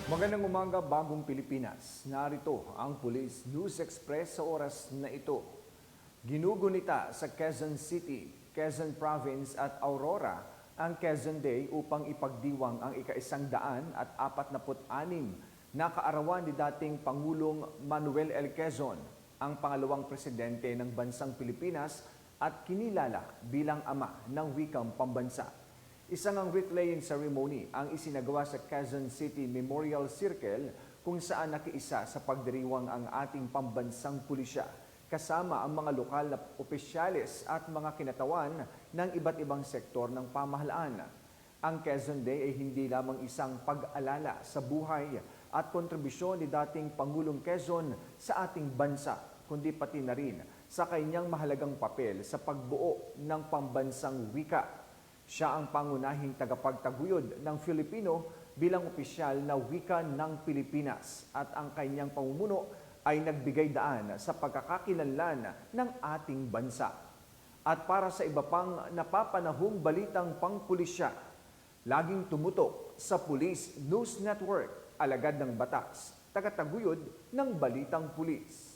Magandang umaga, Bagong Pilipinas. Narito ang Police News Express sa oras na ito. Ginugunita sa Quezon City, Quezon Province at Aurora ang Quezon Day upang ipagdiwang ang ika-146 na kaarawan ni dating Pangulong Manuel L. Quezon, ang pangalawang presidente ng bansang Pilipinas at kinilala bilang ama ng wikang pambansa. Isang wreath-laying ceremony ang isinagawa sa Quezon City Memorial Circle kung saan nakiisa sa pagdiriwang ang ating pambansang pulisya kasama ang mga lokal na opisyales at mga kinatawan ng iba't ibang sektor ng pamahalaan. Ang Quezon Day ay hindi lamang isang pag-alala sa buhay at kontribusyon ni dating Pangulong Quezon sa ating bansa, kundi pati na rin sa kanyang mahalagang papel sa pagbuo ng pambansang wika. Siya ang pangunahing tagapagtaguyod ng Filipino bilang opisyal na wika ng Pilipinas at ang kanyang pamumuno ay nagbigay daan sa pagkakakilanlan ng ating bansa. At para sa iba pang napapanahong balitang pangpulisya, laging tumutok sa Police News Network, alagad ng batas, tagataguyod ng balitang pulis.